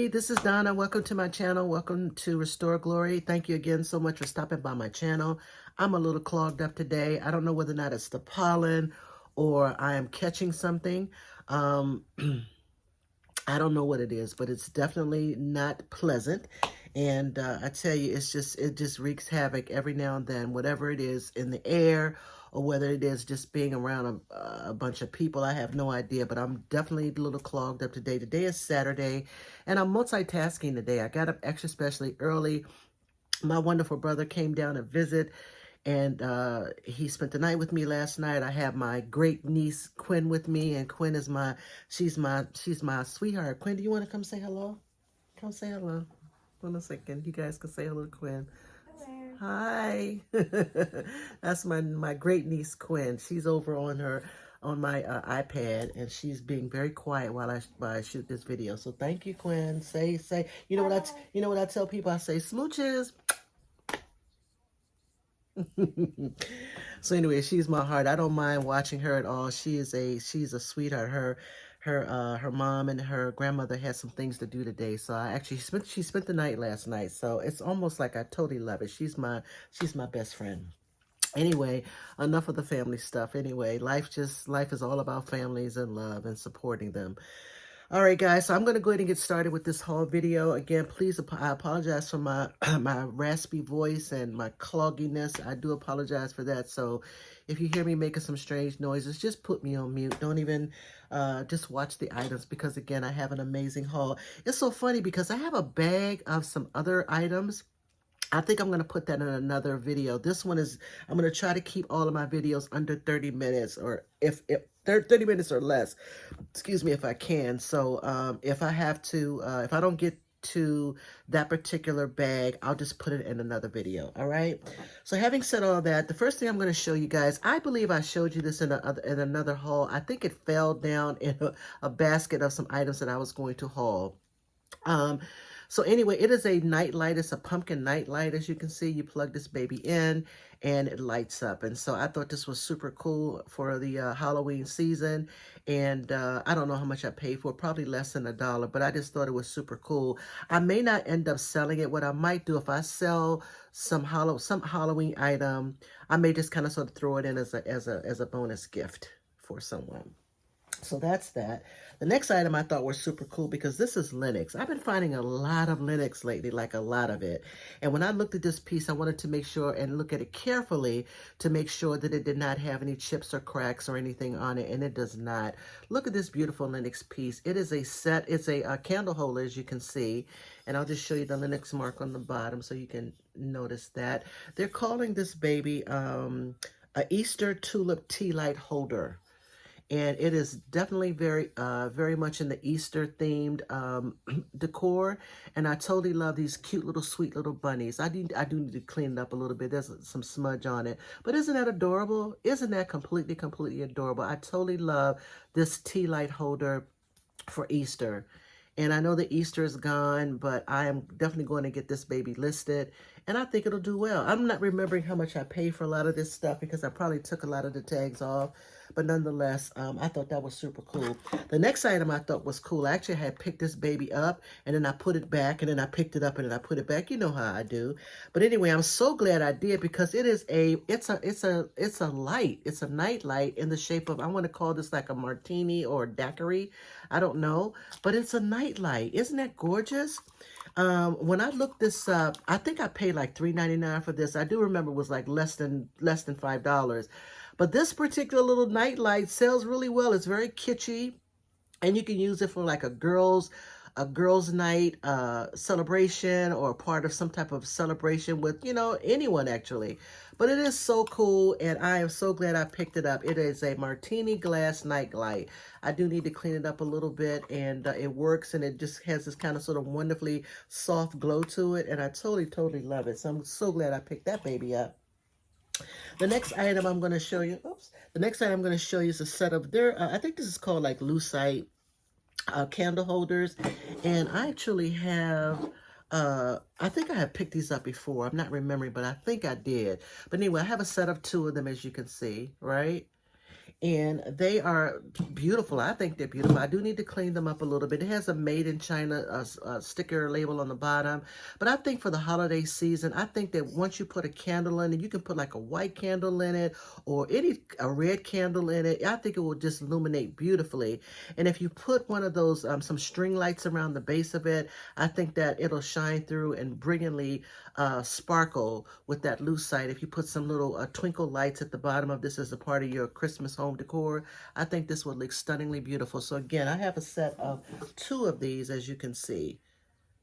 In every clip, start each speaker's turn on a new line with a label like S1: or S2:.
S1: Hey, this is Donna. Welcome to my channel. Welcome to Restore Glory. Thank you again so much for stopping by my channel. I'm a little clogged up today. I don't know whether or not it's the pollen or I am catching something. Um, I don't know what it is, but it's definitely not pleasant. And I tell you, it just wreaks havoc every now and then, whatever it is in the air or whether it is just being around a bunch of people. I have no idea, but I'm definitely a little clogged up today. Today is Saturday, and I'm multitasking today. I got up extra especially early. My wonderful brother came down to visit, and he spent the night with me last night. I have my great niece Quinn with me, and Quinn is she's my sweetheart. Quinn, do you want to come say hello? Come say hello. Hold on a second. You guys can say hello to Quinn.
S2: Hello.
S1: Hi. That's my great niece Quinn. She's over on my iPad, and she's being very quiet while I shoot this video. So thank you, Quinn. Say you know you know what I tell people? I say smooches. So anyway, she's my heart. I don't mind watching her at all. She's a sweetheart. Her mom and her grandmother had some things to do today. So she spent the night last night. So it's almost like I totally love it. She's my best friend. Anyway, enough of the family stuff. Anyway, life is all about families and love and supporting them. All right, guys, so I'm going to go ahead and get started with this whole video. Again, please, I apologize for my my raspy voice and my clogginess. I do apologize for that. So if you hear me making some strange noises, just put me on mute. Don't even, just watch the items because, again, I have an amazing haul. It's so funny because I have a bag of some other items. I think I'm going to put that in another video. This one is, I'm going to try to keep all of my videos under 30 minutes or if 30 minutes or less, excuse me, if I can. So if I have to, if I don't get to that particular bag, I'll just put it in another video. All right. So having said all that, the first thing I'm going to show you guys, I believe I showed you this in another haul. I think it fell down in a basket of some items that I was going to haul. Um, so anyway, it is a night light. It's a pumpkin night light. As you can see, you plug this baby in and it lights up. And so I thought this was super cool for the Halloween season. And I don't know how much I paid for it, probably less than $1, but I just thought it was super cool. I may not end up selling it. What I might do if I sell some Halloween item, I may just kind of sort of throw it in as a bonus gift for someone. So that's that. The next item I thought was super cool because this is Linux. I've been finding a lot of Linux lately, like a lot of it. And when I looked at this piece, I wanted to make sure and look at it carefully to make sure that it did not have any chips or cracks or anything on it, and it does not. Look at this beautiful Linux piece. It is a set, it's a candle holder, as you can see. And I'll just show you the Linux mark on the bottom so you can notice that. They're calling this baby a Easter tulip tea light holder. And it is definitely very much in the Easter themed decor. And I totally love these cute little sweet little bunnies. I do need to clean it up a little bit. There's some smudge on it. But isn't that adorable? Isn't that completely adorable? I totally love this tea light holder for Easter. And I know that Easter is gone, but I am definitely going to get this baby listed. And I think it'll do well. I'm not remembering how much I paid for a lot of this stuff because I probably took a lot of the tags off. But nonetheless, I thought that was super cool. The next item I thought was cool. I actually had picked this baby up, and then I put it back, and then I picked it up, and then I put it back. You know how I do. But anyway, I'm so glad I did because it's a light. It's a night light in the shape of, I want to call this like a martini or a daiquiri. I don't know, but it's a night light. Isn't that gorgeous? When I looked this up, I think I paid like $3.99 for this. I do remember it was like less than $5. But this particular little night light sells really well. It's very kitschy, and you can use it for like a girls' night celebration or part of some type of celebration with, you know, anyone actually. But it is so cool, and I am so glad I picked it up. It is a martini glass night light. I do need to clean it up a little bit, and it works, and it just has this kind of sort of wonderfully soft glow to it, and I totally love it. So I'm so glad I picked that baby up. The next item I'm going to show you, the next item I'm going to show you is a set of I think this is called like lucite candle holders. And I actually have, I think I have picked these up before. I'm not remembering, but I think I did. But anyway, I have a set of 2 of them, as you can see, right? and they are beautiful. I think they're beautiful. I do need to clean them up a little bit. It has a made in China sticker label on the bottom, but I think for the holiday season, I think that once you put a candle in it, you can put like a white candle in it or a red candle in it. I think it will just illuminate beautifully. And if you put one of those some string lights around the base of it, I think that it'll shine through and brilliantly sparkle with that lucite. If you put some little twinkle lights at the bottom of this as a part of your Christmas home decor, I think this would look stunningly beautiful. So again, I have a set of 2 of these, as you can see.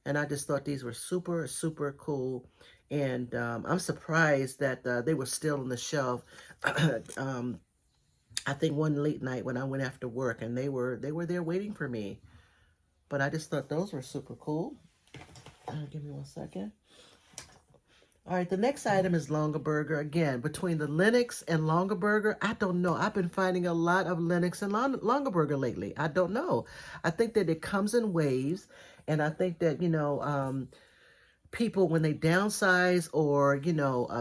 S1: And I just thought these were super, super cool. And I'm surprised that they were still on the shelf. I think one late night when I went after work, and they were there waiting for me. But I just thought those were super cool. Give me one second. All right, the next item is Longaberger. Again, between the Lennox and Longaberger, I don't know. I've been finding a lot of Lennox and Longaberger lately. I don't know. I think that it comes in waves, and I think that, people, when they downsize, or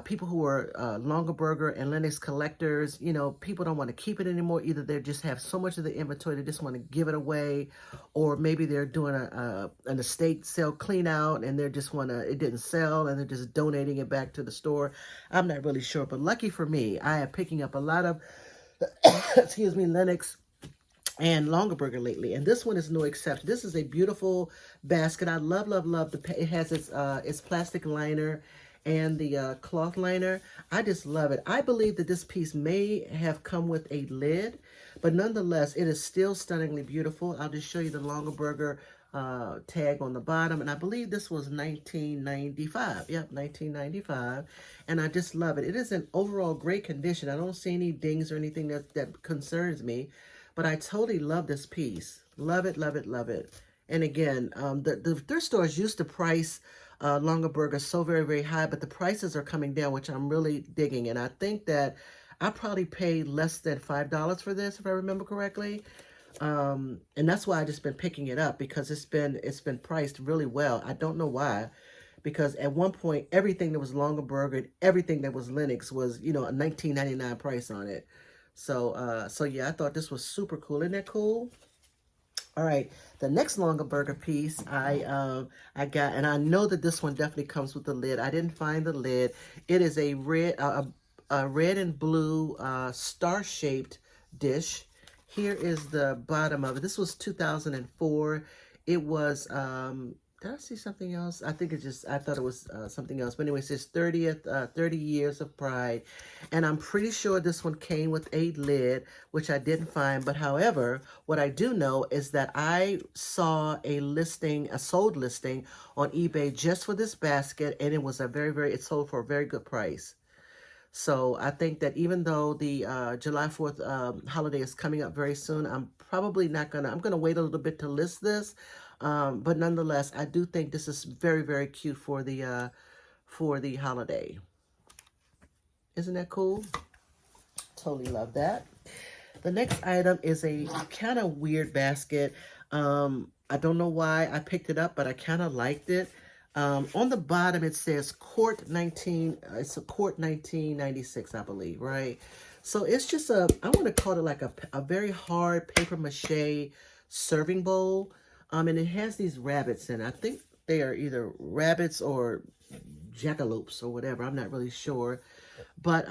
S1: people who are Longaberger and Lennox collectors, people don't want to keep it anymore. Either they just have so much of the inventory they just want to give it away, or maybe they're doing an estate sale clean out and they just want to, it didn't sell and they're just donating it back to the store. I'm not really sure, but lucky for me, I am picking up a lot of excuse me, Lennox and Longaberger lately, and this one is no exception. This is a beautiful basket. I love, love, love the. It has its plastic liner and the cloth liner. I just love it. I believe that this piece may have come with a lid, but nonetheless, it is still stunningly beautiful. I'll just show you the Longaberger tag on the bottom, and I believe this was 1995. Yep, 1995, and I just love it. It is in overall great condition. I don't see any dings or anything that concerns me. But I totally love this piece. Love it, love it, love it. And again, the thrift stores used to price Longaberger so very, very high, but the prices are coming down, which I'm really digging. And I think that I probably paid less than $5 for this, if I remember correctly. And that's why I just been picking it up, because it's been priced really well. I don't know why. Because at one point, everything that was Longaberger and everything that was Lennox was, a $19.99 price on it. So yeah, I thought this was super cool. Isn't that cool? All right, the next Longaberger piece I got, and I know that this one definitely comes with the lid. I didn't find the lid. It is a red and blue star-shaped dish. Here is the bottom of it. This was 2004. It was did I see something else? I think I thought it was something else. But anyway, it says 30 years of pride. And I'm pretty sure this one came with a lid, which I didn't find. But however, what I do know is that I saw a sold listing on eBay just for this basket. And it was it sold for a very good price. So I think that even though the July 4th holiday is coming up very soon, I'm probably not going to, I'm going to wait a little bit to list this. But nonetheless, I do think this is very, very cute for the holiday. Isn't that cool? Totally love that. The next item is a kind of weird basket. I don't know why I picked it up, but I kind of liked it. On the bottom, it says it's a Court 1996, I believe, right? So it's just I want to call it like a very hard paper mache serving bowl. And it has these rabbits in it. I think they are either rabbits or jackalopes or whatever. I'm not really sure. But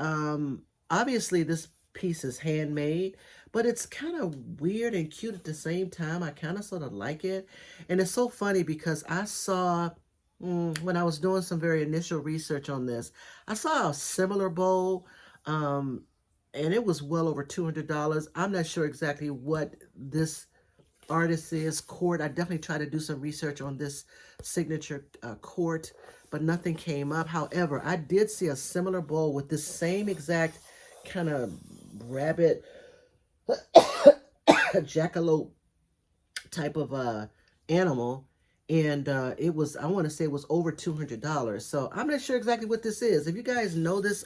S1: obviously this piece is handmade, but it's kind of weird and cute at the same time. I kind of sort of like it. And it's so funny because I saw, when I was doing some very initial research on this, I saw a similar bowl, and it was well over $200. I'm not sure exactly what this artist is. Court. I definitely tried to do some research on this signature Court, but nothing came up. However, I did see a similar bowl with this same exact kind of rabbit jackalope type of animal, and it was, I want to say it was over $200. So I'm not sure exactly what this is. If you guys know this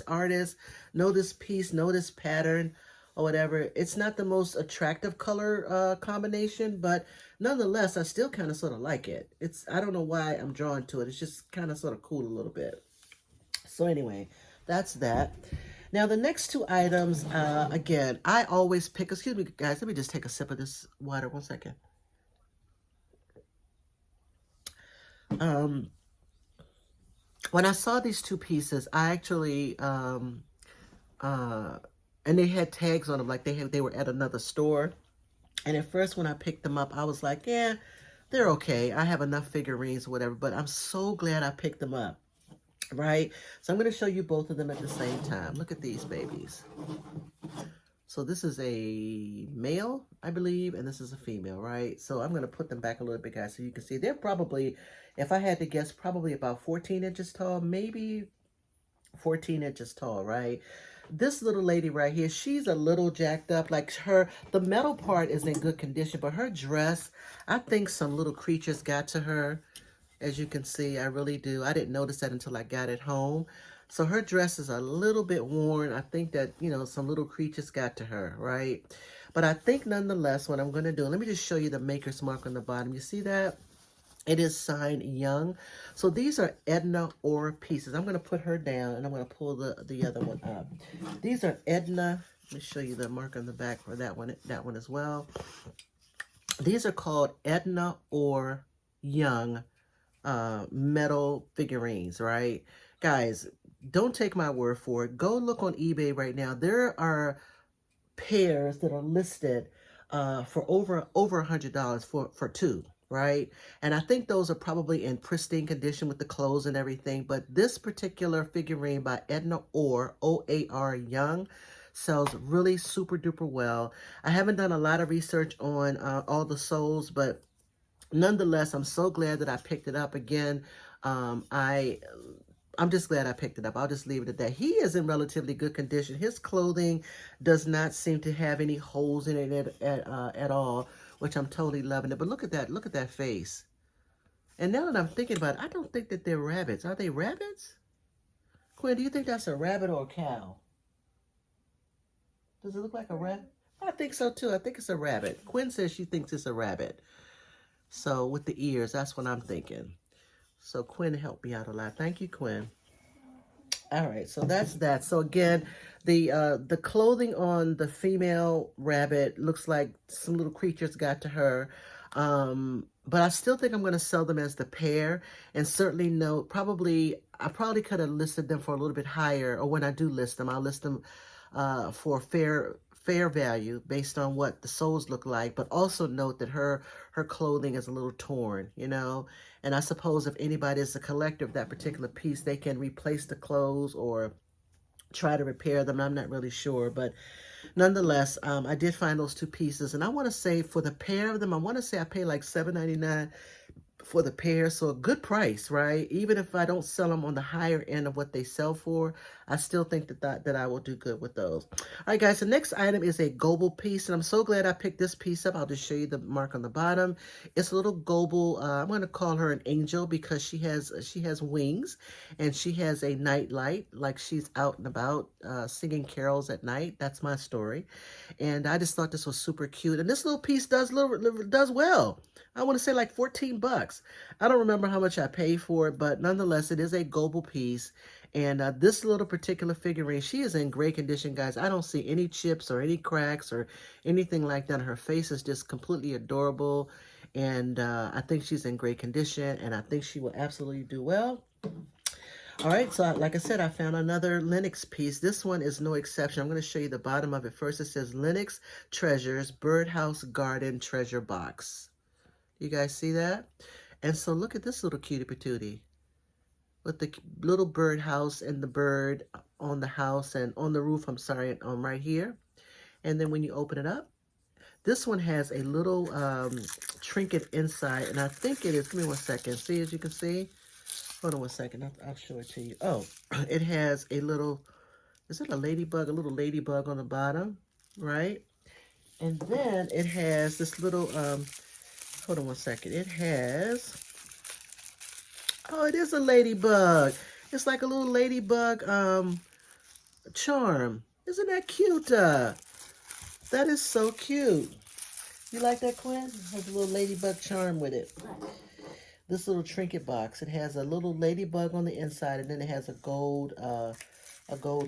S1: artist, know this piece, know this pattern, or whatever, it's not the most attractive color combination, but nonetheless, I still kind of sort of like it. I don't know why I'm drawn to it. It's just kind of sort of cool a little bit. So anyway, that's that. Now the next two items, again, I always pick, excuse me guys, let me just take a sip of this water, 1 second. Um, when I saw these two pieces, I actually, uh, and they had tags on them, like they were at another store. And at first when I picked them up, I was like, yeah, they're okay. I have enough figurines or whatever, but I'm so glad I picked them up, right? So I'm going to show you both of them at the same time. Look at these babies. So this is a male, I believe, and this is a female, right? So I'm going to put them back a little bit, guys, so you can see. They're probably, if I had to guess, probably about 14 inches tall, maybe 14 inches tall, right? This little lady right here, she's a little jacked up. Like the metal part is in good condition, but her dress, I think some little creatures got to her. As you can see, I really do. I didn't notice that until I got it home. So her dress is a little bit worn. I think that, you know, some little creatures got to her, right? But I think nonetheless, what I'm going to do, let me just show you the maker's mark on the bottom. You see that? It is signed Young. So these are Edna Orr pieces. I'm going to put her down, and I'm going to pull the other one up. These are Edna. Let me show you the mark on the back for that one as well. These are called Edna Orr Young metal figurines, right? Guys, don't take my word for it. Go look on eBay right now. There are pairs that are listed for over $100 for two, right? And I think those are probably in pristine condition with the clothes and everything. But this particular figurine by Edna Orr, O-A-R Young, sells really super duper well. I haven't done a lot of research on all the souls, but nonetheless, I'm so glad that I picked it up again. I'm just glad I picked it up. I'll just leave it at that. He is in relatively good condition. His clothing does not seem to have any holes in it at all, which I'm totally loving it. But look at that. Look at that face. And now that I'm thinking about it, I don't think that they're rabbits. Are they rabbits? Quinn, do you think that's a rabbit or a cow? Does it look like a rabbit? I think so too. I think it's a rabbit. Quinn says she thinks it's a rabbit. So with the ears, that's what I'm thinking. So Quinn helped me out a lot. Thank you, Quinn. All right, so that's that. So again, the clothing on the female rabbit looks like some little creatures got to her. But I still think I'm going to sell them as the pair, and certainly note, I probably could have listed them for a little bit higher, or when I do list them, I'll list them for fair value based on what the soles look like, but also note that her clothing is a little torn, you know. And I suppose if anybody is a collector of that particular piece, they can replace the clothes or try to repair them. I'm not really sure, but nonetheless, I did find those two pieces, and I want to say for the pair of them, I want to say I paid like $7.99 for the pair, so a good price, right? Even if I don't sell them on the higher end of what they sell for, I still think that I will do good with those. All right, guys, the next item is a Goble piece, and I'm so glad I picked this piece up. I'll just show you the mark on the bottom. It's a little Goble. I'm going to call her an angel because she has wings, and she has a night light, like she's out and about singing carols at night. That's my story, and I just thought this was super cute. And this little piece does well. I want to say like 14 bucks. I don't remember how much I paid for it, but nonetheless, it is a Goble piece. And this little particular figurine, she is in great condition, guys. I don't see any chips or any cracks or anything like that. Her face is just completely adorable. And I think she's in great condition, and I think she will absolutely do well. All right, so like I said, I found another Lenox piece. This one is no exception. I'm going to show you the bottom of it first. It says Lenox Treasures Birdhouse Garden Treasure Box. You guys see that? And so look at this little cutie patootie with the little bird house and the bird on the house and on the roof, I'm sorry, right here. And then when you open it up, this one has a little trinket inside, and I think it is, give me 1 second. See, as you can see, hold on 1 second, I'll show it to you. Oh, it has a little, is it a ladybug? A little ladybug on the bottom, right? And then it has this little, hold on 1 second. It has, oh, it is a ladybug. It's like a little ladybug charm. Isn't that cute? That is so cute. You like that, Quinn? It has a little ladybug charm with it. This little trinket box. It has a little ladybug on the inside, and then it has a gold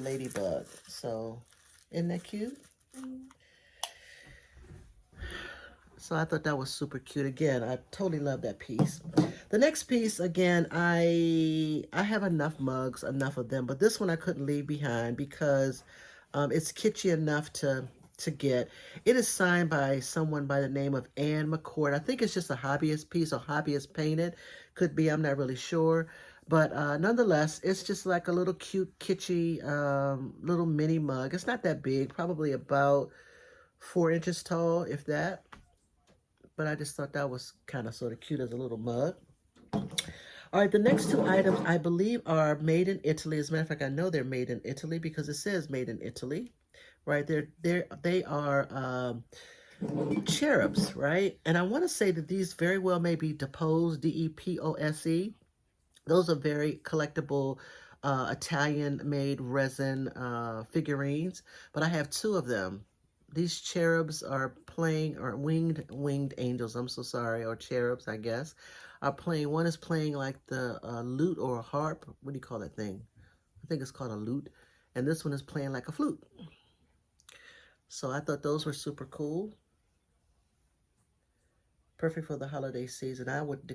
S1: ladybug. So, isn't that cute? So I thought that was super cute. Again, I totally love that piece. The next piece, again, I have enough mugs, enough of them, but this one I couldn't leave behind because it's kitschy enough to get. It is signed by someone by the name of Anne McCord. I think it's just a hobbyist piece or hobbyist painted. Could be, I'm not really sure. But nonetheless, it's just like a little cute, kitschy little mini mug. It's not that big, probably about 4 inches tall, if that. But I just thought that was kind of sort of cute as a little mug. All right, the next two items I believe are made in Italy. As a matter of fact, I know they're made in Italy because it says made in Italy, right? They are cherubs, right? And I want to say that these very well may be deposed, Depose. Those are very collectible Italian-made resin figurines, but I have two of them. These cherubs are playing, or winged angels, I'm so sorry, or cherubs, I guess, are playing. One is playing like the lute or a harp. What do you call that thing? I think it's called a lute. And this one is playing like a flute. So I thought those were super cool. Perfect for the holiday season. I would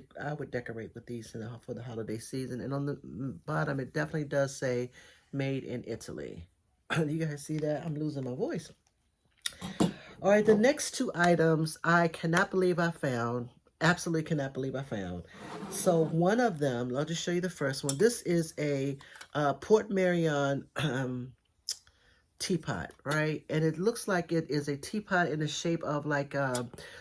S1: decorate with these for the holiday season. And on the bottom, it definitely does say made in Italy. You guys see that? I'm losing my voice. All right, the next two items I cannot believe I found. Absolutely cannot believe I found. So one of them, I'll just show you the first one. This is a Port Marion teapot, right? And it looks like it is a teapot in the shape of like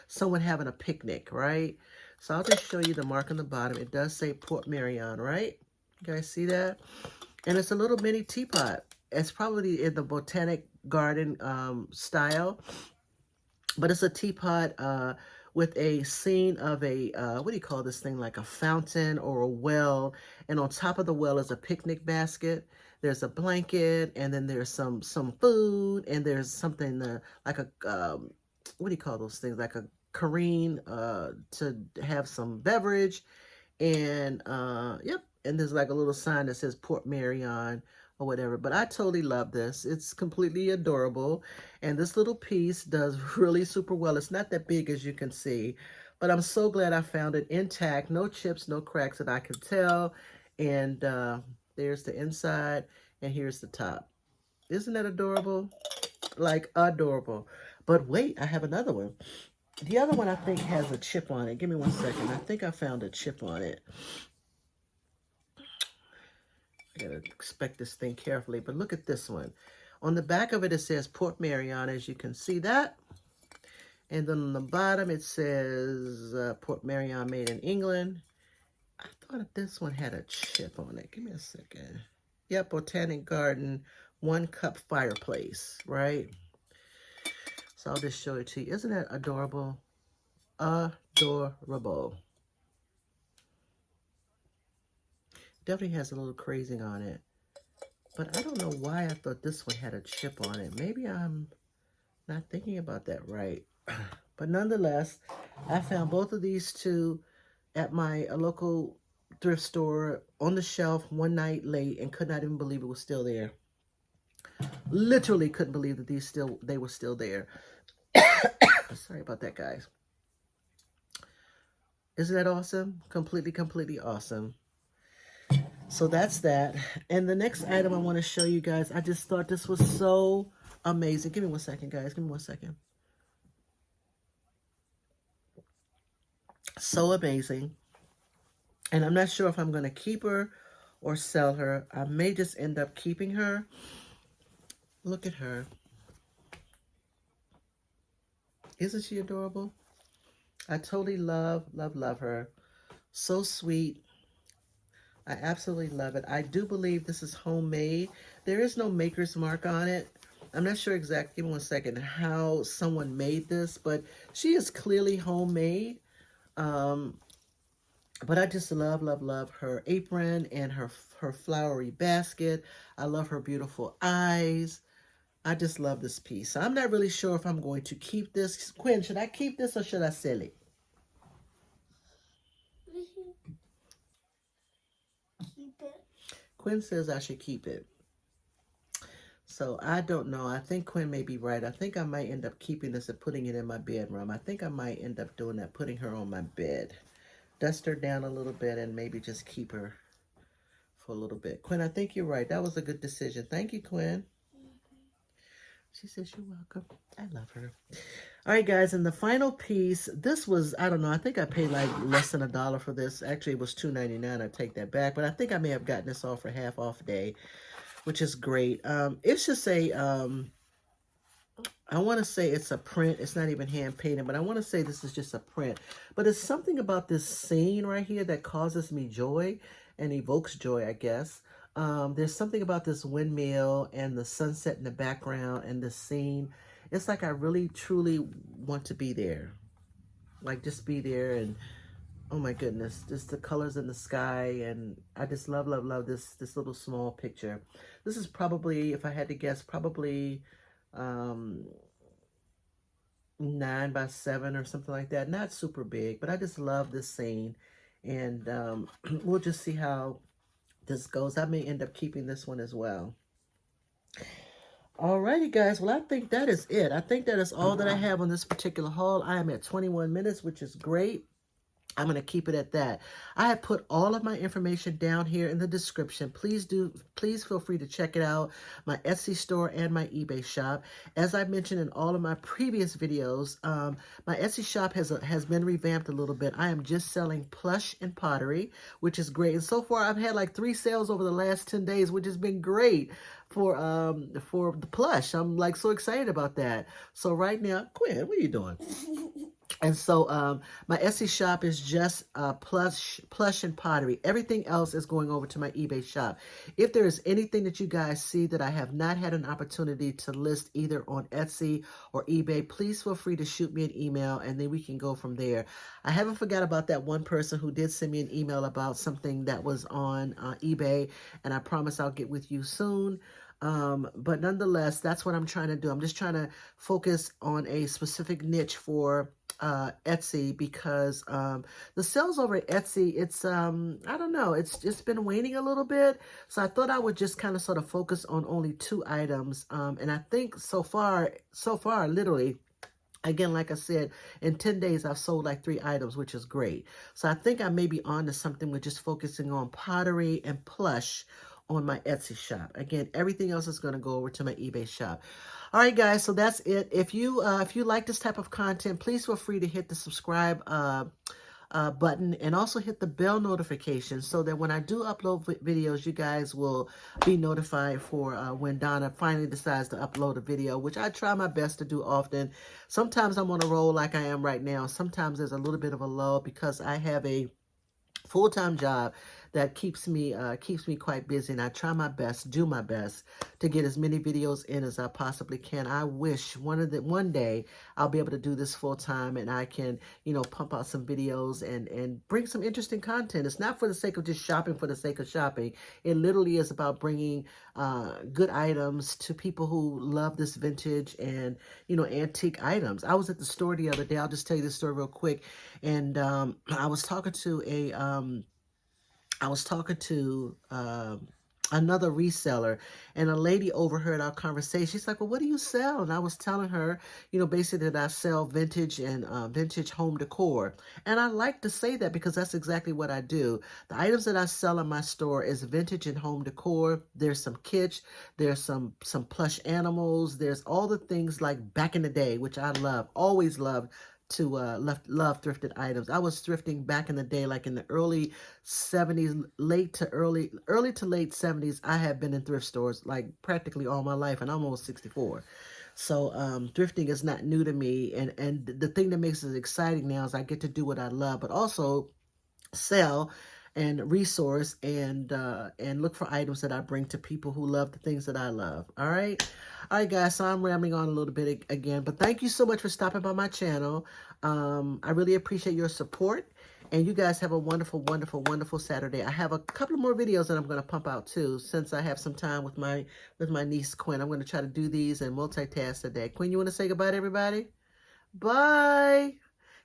S1: someone having a picnic, right? So I'll just show you the mark on the bottom. It does say Port Marion, right? You guys see that? And it's a little mini teapot. It's probably in the botanic garden style, but it's a teapot with a scene of a, what do you call this thing? Like a fountain or a well. And on top of the well is a picnic basket. There's a blanket, and then there's some food, and there's something like a, what do you call those things? Like a careen to have some beverage. And, yep. And there's like a little sign that says Port Marion or whatever. But I totally love this. It's completely adorable. And this little piece does really super well. It's not that big as you can see. But I'm so glad I found it intact. No chips, no cracks that I can tell. And there's the inside. And here's the top. Isn't that adorable? Like, adorable. But wait, I have another one. The other one I think has a chip on it. Give me 1 second. I think I found a chip on it. I gotta inspect this thing carefully, but look at this one. On the back of it, it says Port Marion, as you can see that. And then on the bottom, it says Port Marion made in England. I thought this one had a chip on it. Give me a second. Yep, Botanic Garden, 1-cup fireplace, right? So I'll just show it to you. Isn't that adorable? Adorable. Definitely has a little crazing on it. But I don't know why I thought this one had a chip on it. Maybe I'm not thinking about that right. But nonetheless, I found both of these two at my local thrift store on the shelf one night late and could not even believe it was still there. Literally couldn't believe that they were still there. Sorry about that, guys. Isn't that awesome? Completely awesome. So that's that. And the next item I want to show you guys, I just thought this was so amazing. Give me 1 second, guys. Give me 1 second. So amazing. And I'm not sure if I'm going to keep her or sell her. I may just end up keeping her. Look at her. Isn't she adorable? I totally love her. So sweet. I absolutely love it. I do believe this is homemade. There is no maker's mark on it. I'm not sure exactly, give me 1 second, how someone made this, but she is clearly homemade. But I just love her apron and her flowery basket. I love her beautiful eyes. I just love this piece. So I'm not really sure if I'm going to keep this. Quinn, should I keep this or should I sell it? Quinn says I should keep it. So I don't know. I think Quinn may be right. I think I might end up keeping this and putting it in my bedroom. I think I might end up doing that, putting her on my bed. Dust her down a little bit and maybe just keep her for a little bit. Quinn, I think you're right. That was a good decision. Thank you, Quinn. She says you're welcome. I love her. All right, guys, and the final piece, this was, I don't know, I think I paid like less than $1 for this. Actually, it was $2.99. I take that back, but I think I may have gotten this off for half off day, which is great. It's just I want to say it's a print. It's not even hand painted, but I want to say this is just a print. But it's something about this scene right here that causes me joy and evokes joy, I guess. There's something about this windmill and the sunset in the background and the scene. It's like I really, truly want to be there. Like, just be there and, oh my goodness, just the colors in the sky. And I just love, love, love this little small picture. This is probably, if I had to guess, probably 9x7 or something like that. Not super big, but I just love this scene. And we'll just see how this goes. I may end up keeping this one as well. Alrighty, guys. Well, I think that is it. I think that is all that I have on this particular haul. I am at 21 minutes, which is great. I'm going to keep it at that. I have put all of my information down here in the description. Please feel free to check it out. My Etsy store and my eBay shop. As I mentioned in all of my previous videos, my Etsy shop has been revamped a little bit. I am just selling plush and pottery, which is great. And so far, I've had like 3 sales over the last 10 days, which has been great for the plush. I'm like so excited about that. So right now, Quinn, what are you doing? And so my Etsy shop is just plush and pottery. Everything else is going over to my eBay shop. If there is anything that you guys see that I have not had an opportunity to list either on Etsy or eBay, please feel free to shoot me an email and then we can go from there. I haven't forgot about that one person who did send me an email about something that was on eBay, and I promise I'll get with you soon. But nonetheless, that's what I'm trying to do. I'm just trying to focus on a specific niche for Etsy, because the sales over at Etsy, it's I don't know, it's just been waning a little bit. So I thought I would just kind of sort of focus on only 2 items. And I think so far, literally, again, like I said, in 10 days, I've sold like 3 items, which is great. So I think I may be on to something with just focusing on pottery and plush on my Etsy shop. Again, everything else is going to go over to my eBay shop. All right, guys, so that's it. If you like this type of content, please feel free to hit the subscribe button and also hit the bell notification so that when I do upload videos, you guys will be notified for when Donna finally decides to upload a video, which I try my best to do often. Sometimes I'm on a roll like I am right now. Sometimes there's a little bit of a lull because I have a full-time job that keeps me quite busy, and I try my best, do my best to get as many videos in as I possibly can. I wish one day I'll be able to do this full-time and I can, pump out some videos and bring some interesting content. It's not for the sake of just shopping for the sake of shopping. It literally is about bringing good items to people who love this vintage and, antique items. I was at the store the other day. I'll just tell you this story real quick. And I was talking to another reseller, and a lady overheard our conversation. She's like, well, what do you sell? And I was telling her, basically that I sell vintage and vintage home decor. And I like to say that because that's exactly what I do. The items that I sell in my store is vintage and home decor. There's some kitsch, there's some plush animals, there's all the things like back in the day, which I love, always loved to love thrifted items. I was thrifting back in the day, like in the early 70s, early to late 70s. I have been in thrift stores like practically all my life, and I'm almost 64. So thrifting is not new to me, and the thing that makes it exciting now is I get to do what I love, but also sell and resource and look for items that I bring to people who love the things that I love. All right, guys, so I'm rambling on a little bit again, but thank you so much for stopping by my channel. I really appreciate your support, and you guys have a wonderful, wonderful, wonderful Saturday. I have a couple more videos that I'm going to pump out too, since I have some time with my niece Quinn. I'm going to try to do these and multitask today. Quinn, you want to say goodbye to everybody? Bye.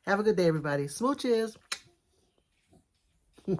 S1: Have a good day, everybody. Smooches.